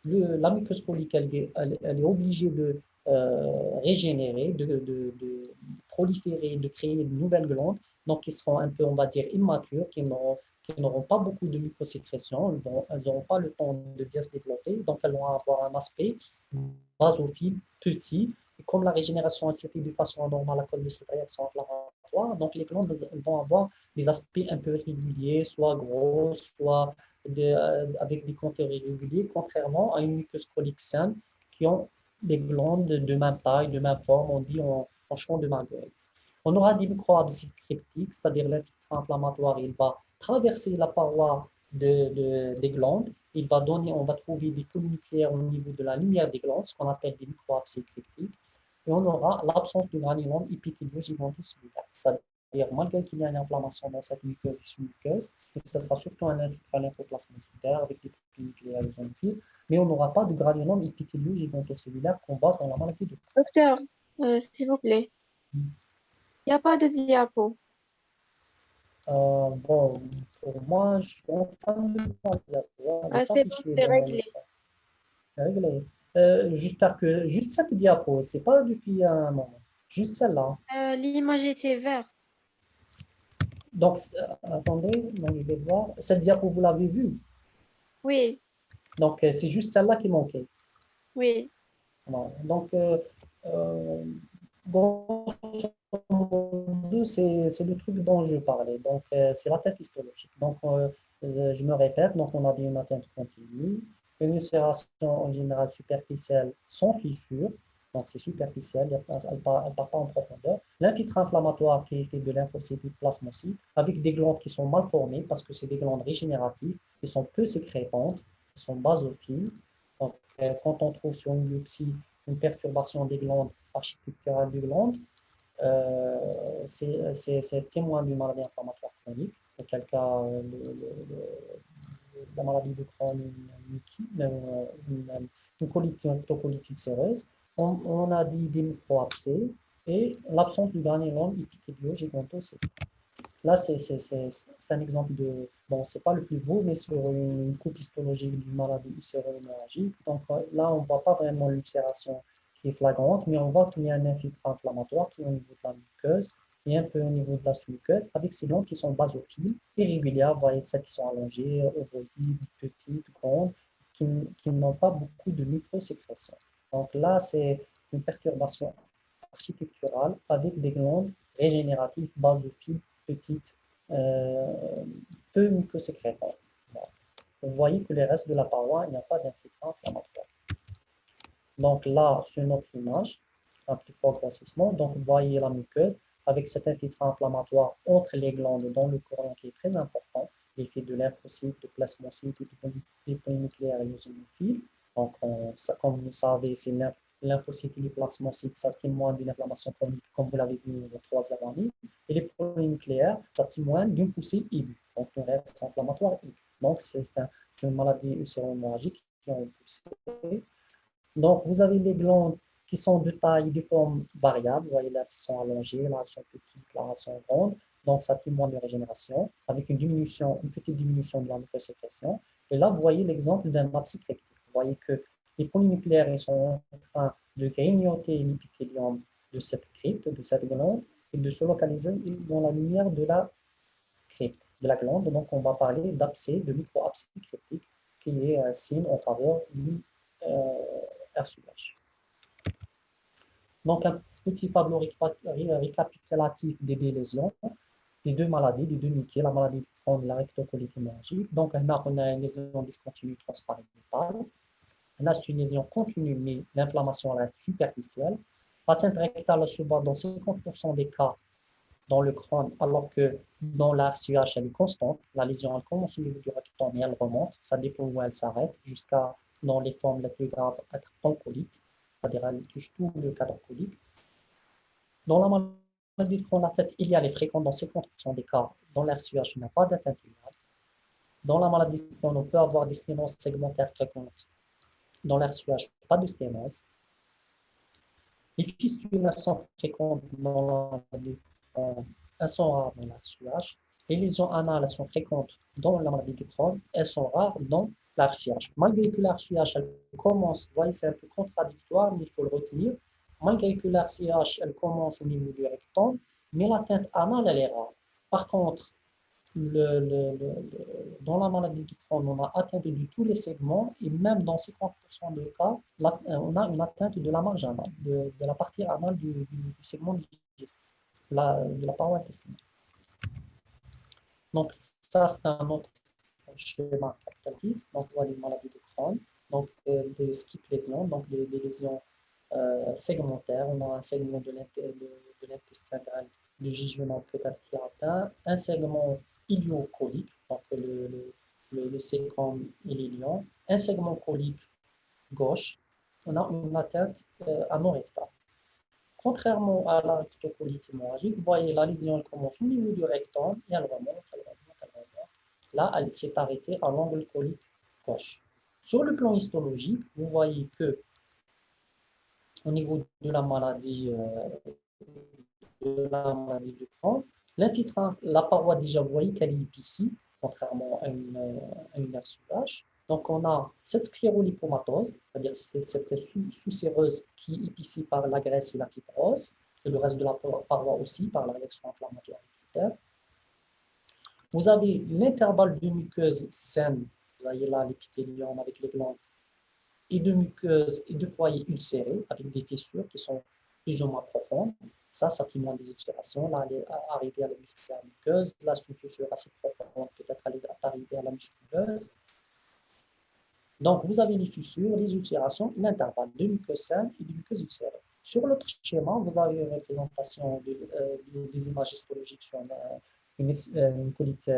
La muqueuse colique, elle est obligée de régénérer, de proliférer, de créer de nouvelles glandes, donc qui seront un peu, on va dire, immatures, qui n'auront pas beaucoup de mucosécrétion, elles n'auront pas le temps de bien se développer, donc elles vont avoir un aspect basophile, petit, et comme la régénération est faite de façon anormale à cause de cette réaction inflammatoire, donc les glandes vont avoir des aspects un peu réguliers, soit grosses, soit avec des compteurs irréguliers, contrairement à une muqueuse colique saine qui ont des glandes de même taille, de même forme, on dit en champ de Marguerite. On aura des micro-abscisses cryptiques, c'est-à-dire l'infiltrant inflammatoire, il va traverser la paroi des glandes, on va trouver des polynucléaires au niveau de la lumière des glandes, ce qu'on appelle des micro-abscisses cryptiques, et on aura l'absence de granulome épithélio-gigantocellulaire, c'est-à-dire malgré qu'il y a une inflammation dans cette muqueuse et sous-muqueuse, et ce sera surtout un infiltrant lymphoplasmocytaire avec des polynucléaires isonophiles, mais on n'aura pas de granulome épithélio-gigantocellulaire qu'on voit dans la maladie de Crohn. Docteur, s'il vous plaît, il n'y a pas de diapo. Bon, pour moi, je suis en train de Ah, pas c'est bon, affiché c'est dans mon réglé. écran. C'est réglé. J'espère que juste cette diapo, c'est pas depuis un moment, juste celle-là. L'image était verte. Donc, attendez, donc je vais voir. Cette diapo, vous l'avez vue. Oui, Donc, c'est juste celle-là qui manquait. oui. Voilà. Donc, euh, grosso modo, c'est le truc dont je parlais. Donc, c'est l'atteinte histologique. Donc, je me répète, donc on a dit une atteinte continue, une ulcération en général superficielle sans fissure. Donc, c'est superficiel, elle ne part pas en profondeur. L'infiltrant inflammatoire qui est fait de lymphocytes et de plasmocytes, avec des glandes qui sont mal formées parce que c'est des glandes régénératives, qui sont peu sécrétantes, qui sont basophiles. Donc, quand on trouve sur une biopsie une perturbation des glandes, architecturale des glandes, c'est témoin d'une maladie inflammatoire chronique, auquel cas la maladie de Crohn, une colite, une rectocolite ulcéreuse. On a dit des micro-abcès et l'absence du granulome épithélio-gigantocellulaire. Là, c'est un exemple de, bon, c'est pas le plus beau, mais sur une coupe histologique d'une maladie ulcéro-hémorragique. Donc là, on ne voit pas vraiment l'ulcération qui est flagrante, mais on voit qu'il y a un infiltrant inflammatoire qui est au niveau de la muqueuse et un peu au niveau de la sous-muqueuse, avec ces glandes qui sont basophiles, irrégulières, vous voyez celles qui sont allongées, ovoïdes, petites, grandes, qui n'ont pas beaucoup de microsécrétion. Donc là, c'est une perturbation architecturale avec des glandes régénératives basophiles petites, peu mucosécrétantes. Voilà. Vous voyez que les restes de la paroi, il n'y a pas d'infiltrant inflammatoire. Donc là, sur notre image, un plus fort grossissement, donc vous voyez la muqueuse avec cet infiltrant inflammatoire entre les glandes dans le corion qui est très important, l'effet de lymphocytes, de plasmocytes, des polynucléaires éosinophiles. Donc, comme vous le savez, c'est lymphocytes et les plasmocytes, ça témoigne d'une inflammation chronique, comme vous l'avez vu dans le troisième année. Et les polynucléaires, ça témoigne d'une poussée aiguë, donc une réaction inflammatoire aiguë. Donc, c'est une maladie ulcéro-hémorragique qui ont poussé. Donc, vous avez les glandes qui sont de taille et de forme variable. Vous voyez, là, elles sont allongées, là, elles sont petites, là, elles sont grandes. Donc, ça témoigne de régénération avec une petite diminution de la mucosécrétion. Et là, vous voyez l'exemple d'un abscisse rectique. Vous voyez que les polynucléaires ils sont en train de grignoter l'épithélium de cette crypte, de cette glande, et de se localiser dans la lumière de la crypte, de la glande. Donc, on va parler d'abcès, de micro-abcès cryptique, qui est un signe en faveur du RSUH. Donc, un petit tableau récapitulatif des deux lésions, des deux maladies, des deux Mickey, la maladie de Crohn et la rectocolite hémorragique. Donc, on a une lésion discontinue transparentale. Là, c'est une lésion continue, mais l'inflammation reste superficielle. L'atteinte rectale se voit dans 50% des cas dans le crâne, alors que dans la RCH, elle est constante. La lésion, elle commence au niveau du rectum et elle remonte. Ça dépend où elle s'arrête, jusqu'à, dans les formes les plus graves, être pancolique, c'est-à-dire elle touche tout le cadre colique. Dans la maladie de Crohn, la tête iliale est fréquente dans 50% des cas. Dans l'RCH, il n'y a pas d'atteinte iliale. Dans la maladie de Crohn, on peut avoir des sténoses segmentaires fréquentes. Dans l'RCH, pas de sténose. Les fistules sont fréquentes dans la maladie de Crohn, elles sont rares dans l'RCH. Les lésions anales sont fréquentes dans la maladie de Crohn, elles sont rares dans l'RCH. Malgré que l'RCH, elle commence, vous voyez, c'est un peu contradictoire, mais il faut le retenir. Malgré que l'RCH, elle commence au niveau du rectum, mais l'atteinte anale, elle est rare. Par contre, dans la maladie de Crohn, on a atteinte de tous les segments et même dans 50% des cas, on a une atteinte de la marge anale, de la partie anale du segment digestif, de la paroi intestinale. Donc, ça, c'est un autre schéma capitatif. Donc, voilà les maladies de Crohn, donc des skip lésions, donc des lésions segmentaires. On a un segment de l'intestin grêle, le jejunum peut-être qui est atteint, un segment iliocolique, donc le sécrum et l'ilion, un segment colique gauche, on a une atteinte anorectale. Contrairement à la rectocolite hémorragique, vous voyez la lésion elle commence au niveau du rectum et elle remonte, elle remonte, elle remonte. Là, elle s'est arrêtée à l'angle colique gauche. Sur le plan histologique, vous voyez que au niveau de la maladie de Crohn, l'infiltrate, la paroi déjà, vous voyez qu'elle est ici, contrairement à une RSUH. Donc, on a cette sclérolipomatose, c'est-à-dire cette sous-séreuse qui est ici par la graisse et la fibrose, et le reste de la paroi aussi par la réaction inflammatoire immunitaire. Vous avez l'intervalle de muqueuse saine, vous voyez là l'épithélium avec les glandes, et de muqueuses et de foyers ulcérés avec des fissures qui sont plus ou moins profondes. Ça témoigne des ulcérations. Là, elle est arrivée à la muqueuse. Là, c'est une fissure assez profonde, peut-être elle est arrivée à la musculeuse. Donc, vous avez les fissures, les ulcérations, l'intervalle de muqueuse saine et de muqueuse ulcérée. Sur l'autre schéma, vous avez une représentation des images histologiques sur une colite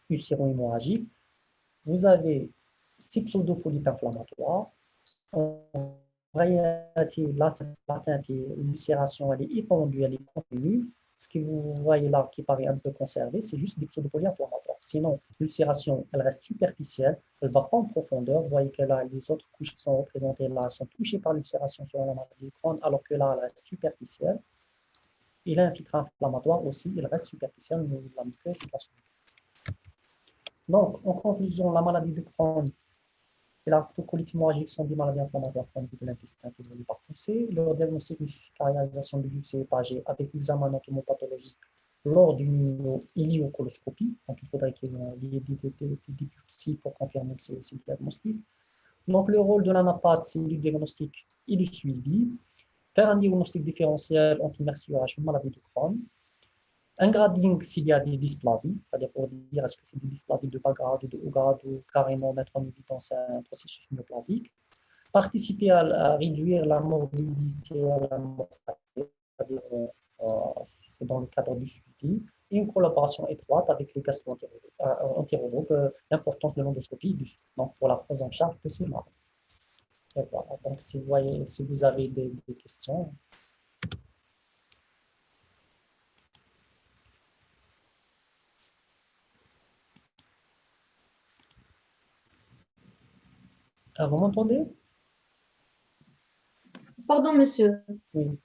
ulcéro-hémorragique. Vous avez 6 pseudopolypes inflammatoires. En réalité, l'atteinte et l'ulcération, elle est étendue, elle est continue. Ce que vous voyez là, qui paraît un peu conservé, c'est juste des pseudopolypes inflammatoires. Sinon, l'ulcération, elle reste superficielle, elle ne va pas en profondeur. Vous voyez que là, les autres couches qui sont représentées là sont touchées par l'ulcération sur la maladie de Crohn, alors que là, elle reste superficielle. Et l'infiltrant inflammatoire aussi, il reste superficiel au niveau de la muqueuse et de la sous-muqueuse. Donc, en conclusion, la maladie de Crohn et la colite hémorragique sont des maladies inflammatoires chroniques de l'intestin qui doivent pas pousser. Leur diagnostic nécessite la réalisation de l'UCPAG avec l'examen anatomopathologique lors d'une iliocoloscopie. Donc, il faudrait qu'il y ait des biopsies pour confirmer ces diagnostics. Donc, le rôle de l'anapathe, c'est du diagnostic et du suivi. Faire un diagnostic différentiel entre une RCOH et une maladie de Crohn. Un grading s'il y a des dysplasies, c'est-à-dire pour dire est-ce que c'est des dysplasies de bas grade ou de haut grade ou carrément mettre en évidence un processus néoplasique. Participer à réduire la morbidité et la mortalité, c'est-à-dire c'est dans le cadre du suivi, et une collaboration étroite avec les gastro-entérologues, l'importance de l'endoscopie donc pour la prise en charge de ces maladies. Et voilà, donc si vous avez des questions. Ah, vous m'entendez? Pardon, monsieur. Oui.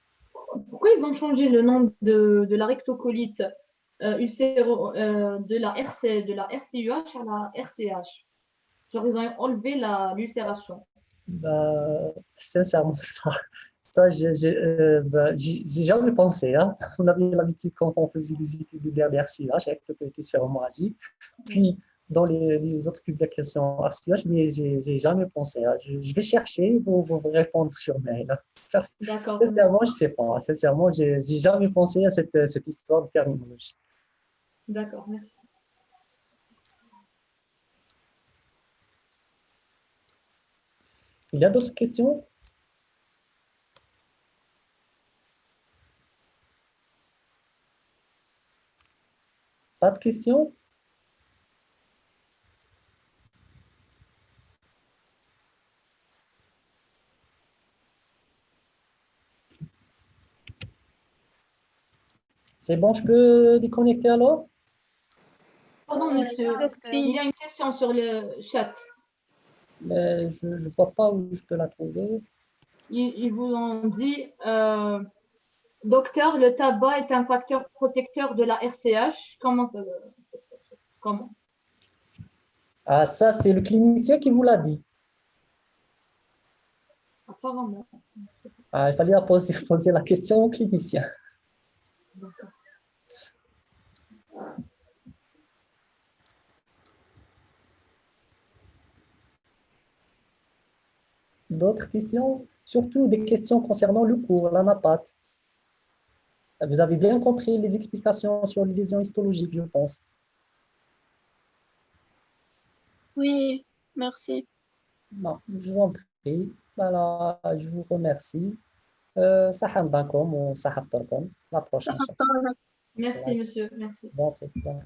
Pourquoi ils ont changé le nom de la rectocolite de la RCUH à la RCH? Genre, ils ont enlevé l'ulcération. Bah, sincèrement, j'ai jamais pensé. Hein. On avait l'habitude quand on faisait des études de RCH avec le côté séromoragie. Puis, dans les autres publications RCH, mais j'ai jamais pensé. Hein. Je vais chercher pour vous répondre sur mail. D'accord. Sincèrement, je ne sais pas. Sincèrement, j'ai jamais pensé à cette histoire de terminologie. D'accord, merci. Il y a d'autres questions? Pas de questions? C'est bon, je peux déconnecter alors? Pardon, monsieur. Il y a une question sur le chat. Mais je ne vois pas où je peux la trouver. Ils vous ont dit, docteur, le tabac est un facteur protecteur de la RCH. Comment? Ah, ça, c'est le clinicien qui vous l'a dit. Apparemment. Ah, il fallait poser la question au clinicien. D'accord. D'autres questions? Surtout des questions concernant le cours, la NAPAT. Vous avez bien compris les explications sur les lésions histologiques, je pense. Oui, merci. Non, je vous en prie. Voilà, je vous remercie. صحة نضانكم وصحة فطوركم. La prochaine. تفضل. Merci, monsieur. Merci. Bon, au revoir.